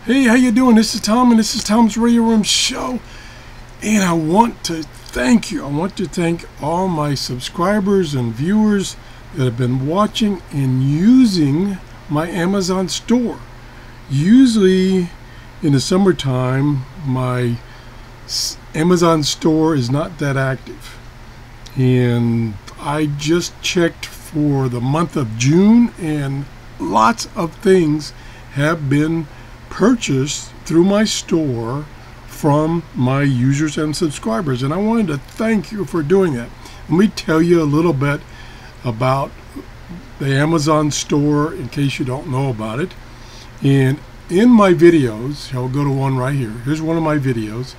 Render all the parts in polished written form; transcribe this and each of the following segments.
Hey, how you doing? This is Tom, and this is Tom's Radio Room Show. And I want to thank you. I want to thank all my subscribers and viewers that have been watching and using my Amazon store. Usually in the summertime, my Amazon store is not that active. And I just checked for the month of June, and lots of things have been purchased through my store from my users and subscribers, and I wanted to thank you for doing that. Let me tell you a little bit about the Amazon store in case you don't know about it. And in my videos, I'll go to one right here. Here's one of my videos.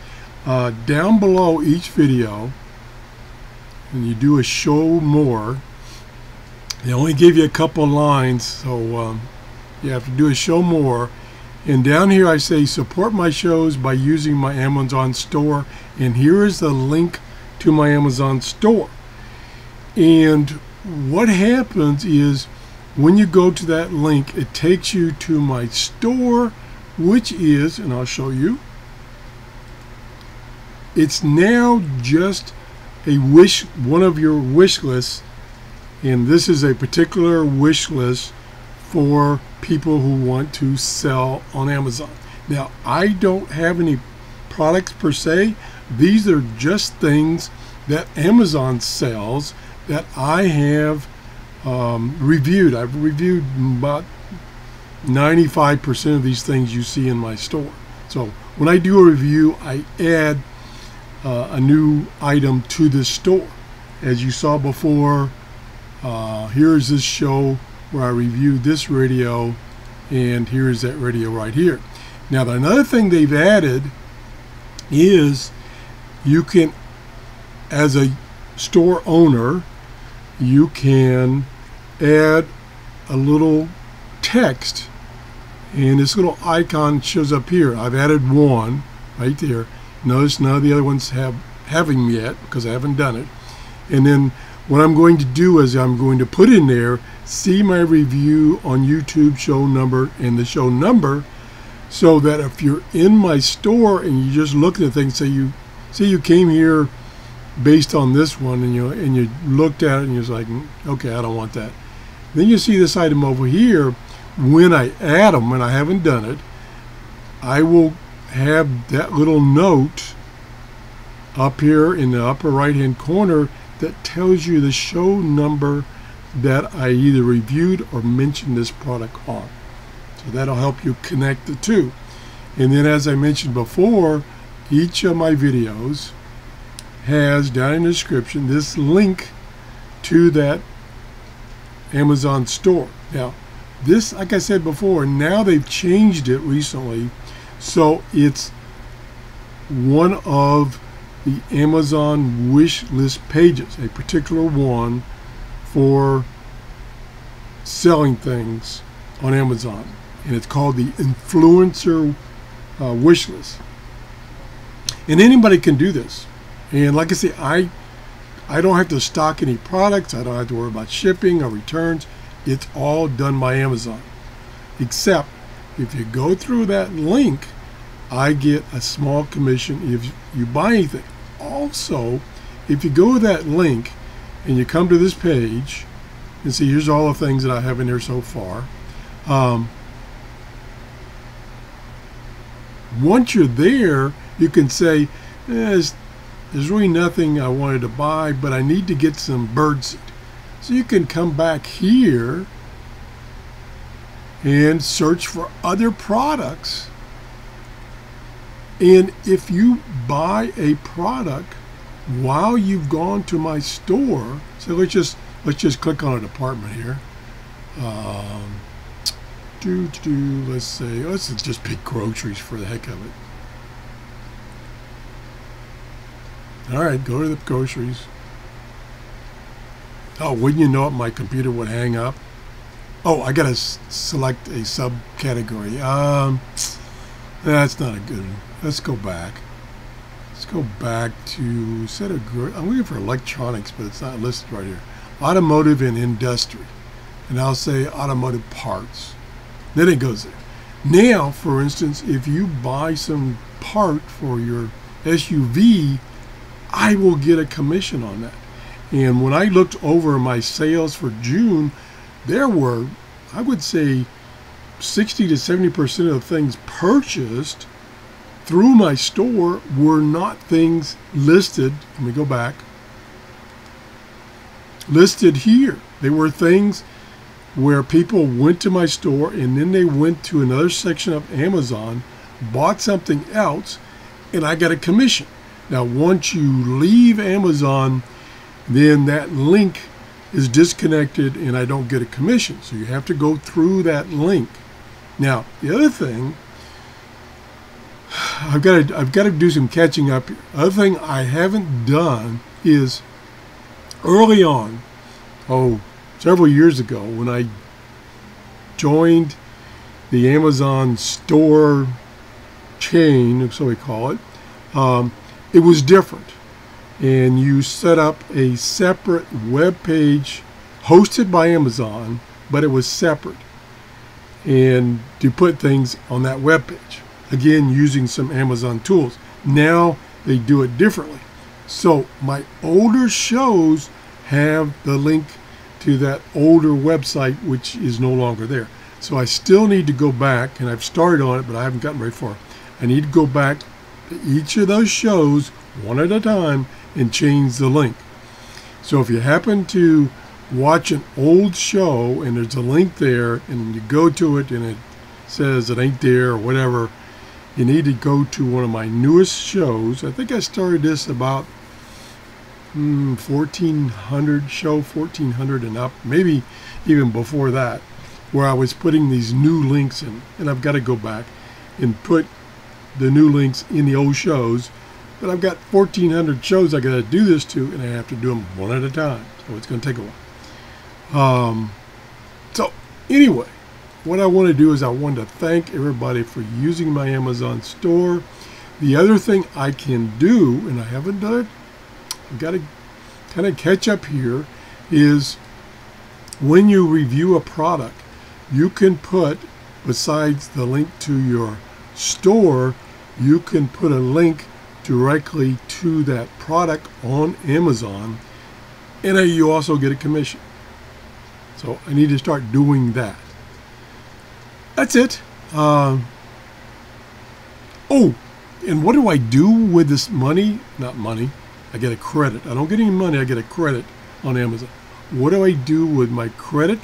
Down below each video, and you do a show more, they only give you a couple lines, so you have to do a show more. And down here I say support my shows by using my Amazon store, and here is the link to my Amazon store. And what happens is when you go to that link, it takes you to my store, which is, and I'll show you, it's now just a one of your wish lists, and this is a particular wish list for people who want to sell on Amazon. Now, I don't have any products per se. These are just things that Amazon sells that I have reviewed. I've reviewed about 95% of these things you see in my store. So when I do a review, I add a new item to this store. As you saw before, here's this show where I reviewed this radio, and here's that radio right here. Now, another thing they've added is you can, as a store owner, you can add a little text, and this little icon shows up here. I've added one right there. Notice none of the other ones haven't yet because I haven't done it. And then what I'm going to do is I'm going to put in there, see my review on YouTube, show number, and the show number, so that if you're in my store and you just look at things, say you came here based on this one, and you looked at it and you're like, okay, I don't want that. Then you see this item over here. When I add them, and I haven't done it, I will have that little note up here in the upper right hand corner that tells you the show number that I either reviewed or mentioned this product on. So that'll help you connect the two. And then, as I mentioned before, each of my videos has down in the description this link to that Amazon store. Now this, like I said before, now they've changed it recently, so it's one of the Amazon wish list pages, a particular one for selling things on Amazon, and it's called the influencer wish list. And anybody can do this. And like I say, I don't have to stock any products. I don't have to worry about shipping or returns. It's all done by Amazon. Except if you go through that link, I get a small commission if you buy anything. Also, if you go to that link and you come to this page and see, here's all the things that I have in there so far. Once you're there, you can say, there's really nothing I wanted to buy, but I need to get some birdseed. So you can come back here and search for other products. And if you buy a product while you've gone to my store, so let's just click on a department here. Let's say, let's just pick groceries for the heck of it. All right, go to the groceries. Oh, wouldn't you know it, my computer would hang up. Oh, I gotta select a subcategory. That's not a good one. Let's go back. Let's go back to set of. I'm looking for electronics, but it's not listed right here. Automotive and industry, and I'll say automotive parts. Then it goes there. Now, for instance, if you buy some part for your SUV, I will get a commission on that. And when I looked over my sales for June, there were, I would say, 60 to 70% of things purchased through my store were not things listed. Let me go back. Listed here. They were things where people went to my store and then they went to another section of Amazon, bought something else, and I got a commission. Now, once you leave Amazon, then that link is disconnected and I don't get a commission. So you have to go through that link. Now, the other thing, I've got to do some catching up here. The other thing I haven't done is early on, several years ago, when I joined the Amazon store chain, so we call it, it was different. And you set up a separate web page hosted by Amazon, but it was separate. And to put things on that web page, again, using some Amazon tools. Now they do it differently. So my older shows have the link to that older website, which is no longer there. So I still need to go back, and I've started on it, but I haven't gotten very far. I need to go back to each of those shows one at a time and change the link. So if you happen to watch an old show and there's a link there and you go to it and it says it ain't there or whatever, you need to go to one of my newest shows. I think I started this about 1400 and up, maybe even before that, where I was putting these new links in, and I've got to go back and put the new links in the old shows. But I've got 1,400 shows I got to do this to, and I have to do them one at a time. So it's going to take a while. So anyway, what I want to do is I want to thank everybody for using my Amazon store. The other thing I can do, and I haven't done it, I've got to kind of catch up here, is when you review a product, you can put, besides the link to your store, you can put a link directly to that product on Amazon, and you also get a commission. So I need to start doing that. That's it. And what do I do with this money? Not money. I get a credit. I don't get any money. I get a credit on Amazon. What do I do with my credit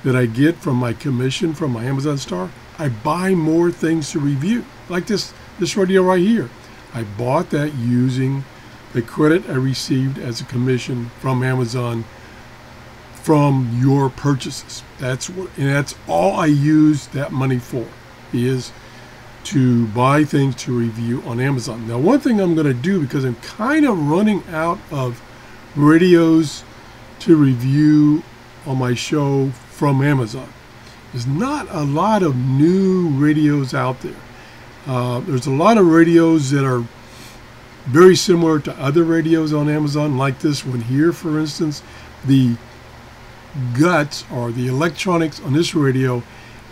that I get from my commission from my Amazon store? I buy more things to review, like this radio right here. I bought that using the credit I received as a commission from Amazon from your purchases. That's all I use that money for, is to buy things to review on Amazon. Now, one thing I'm going to do, because I'm kind of running out of radios to review on my show from Amazon. There's not a lot of new radios out there. There's a lot of radios that are very similar to other radios on Amazon, like this one here, for instance. The guts, or the electronics on this radio,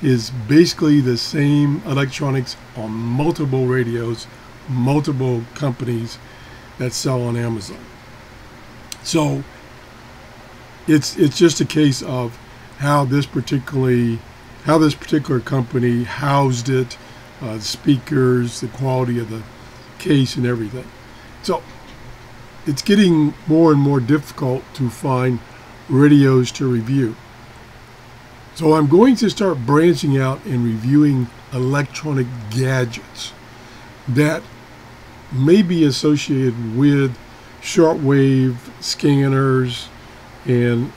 is basically the same electronics on multiple radios, multiple companies that sell on Amazon. So it's just a case of how this particular company housed it, the speakers, the quality of the case, and everything. So it's getting more and more difficult to find radios to review. So I'm going to start branching out and reviewing electronic gadgets that may be associated with shortwave scanners and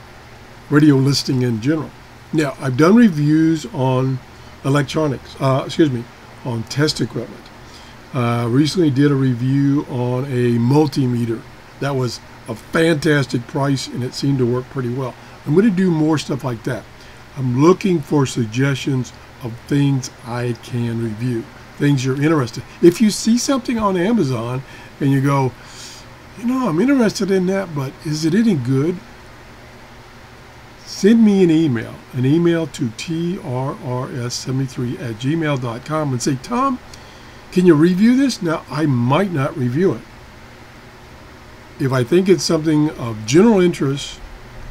radio listing in general. Now, I've done reviews on electronics, on test equipment. Recently did a review on a multimeter. That was a fantastic price, and it seemed to work pretty well. I'm going to do more stuff like that. I'm looking for suggestions of things I can review, things you're interested in. If you see something on Amazon and you go, I'm interested in that, but is it any good? send me an email to trrs73@gmail.com and say, Tom, can you review this? Now, I might not review it. If I think it's something of general interest,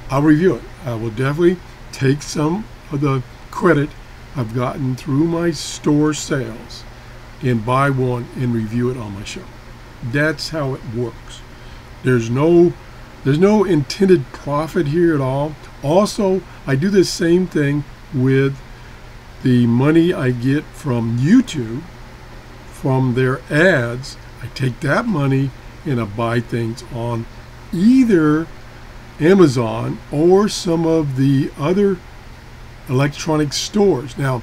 I'll review it. I will definitely take some of the credit I've gotten through my store sales and buy one and review it on my show. That's how it works. There's no intended profit here at all. Also, I do the same thing with the money I get from YouTube, from their ads. I take that money and I buy things on either Amazon or some of the other electronic stores. Now,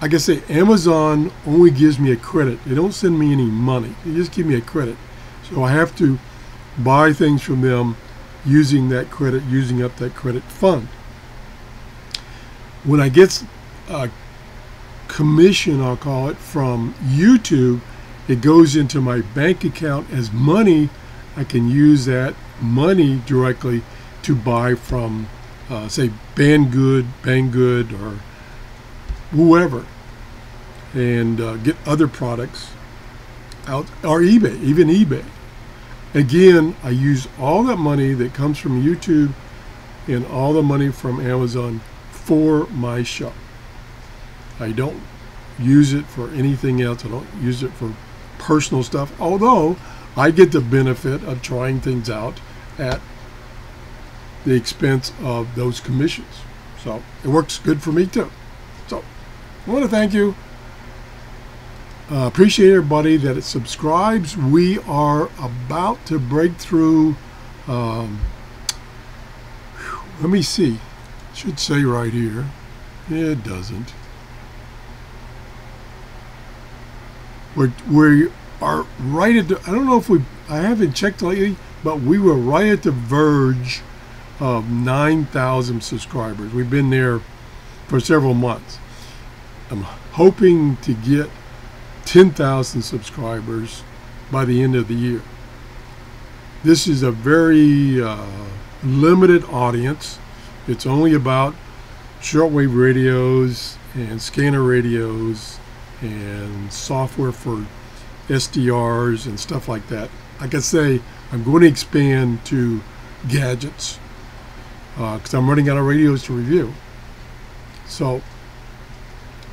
like I say, Amazon only gives me a credit. They don't send me any money. They just give me a credit. So I have to buy things from them using that credit, using up that credit fund. When I get a commission, I'll call it, from YouTube, it goes into my bank account as money. I can use that money directly to buy from say Banggood or whoever, and get other products out, or eBay, even eBay. Again, I use all that money that comes from YouTube and all the money from Amazon for my show. I don't use it for anything else. I don't use it for personal stuff, although I get the benefit of trying things out at the expense of those commissions. So it works good for me too. So I want to thank you. Appreciate everybody that it subscribes. We are about to break through. Let me see. It should say right here. It doesn't. We are right at the, I don't know if I haven't checked lately, but we were right at the verge of 9,000 subscribers. We've been there for several months. I'm hoping to get 10,000 subscribers by the end of the year. This is a very limited audience. It's only about shortwave radios and scanner radios and software for SDRs and stuff like that. Like I say, I'm going to expand to gadgets because I'm running out of radios to review. So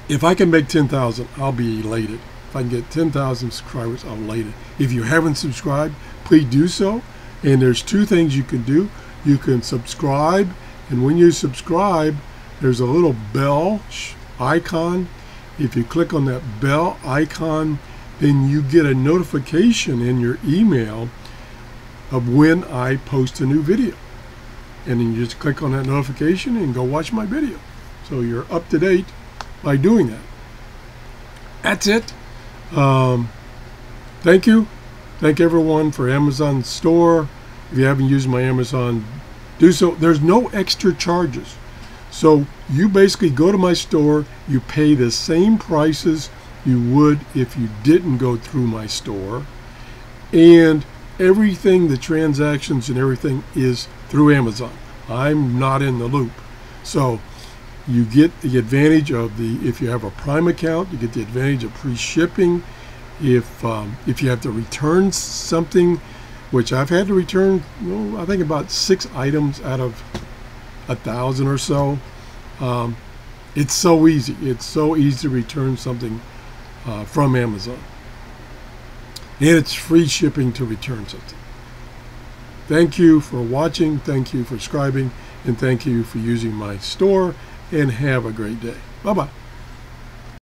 if I can make 10,000, I'll be elated. If I can get 10,000 subscribers, I'm elated. If you haven't subscribed, please do so. And there's two things you can do. You can subscribe, and when you subscribe, there's a little bell icon. If you click on that bell icon, then you get a notification in your email of when I post a new video. And then you just click on that notification and go watch my video. So you're up to date by doing that. That's it. Thank you. Thank everyone for Amazon store. If you haven't used my Amazon, do so. There's no extra charges. So you basically go to my store, you pay the same prices you would if you didn't go through my store, and everything, the transactions and everything, is through Amazon. I'm not in the loop. So you get the advantage of if you have a Prime account, you get the advantage of free shipping. If you have to return something, which I've had to return, I think about 6 items out of 1,000 or so. It's so easy. It's so easy to return something from Amazon. And it's free shipping to return something. Thank you for watching. Thank you for subscribing. And thank you for using my store. And have a great day. Bye-bye.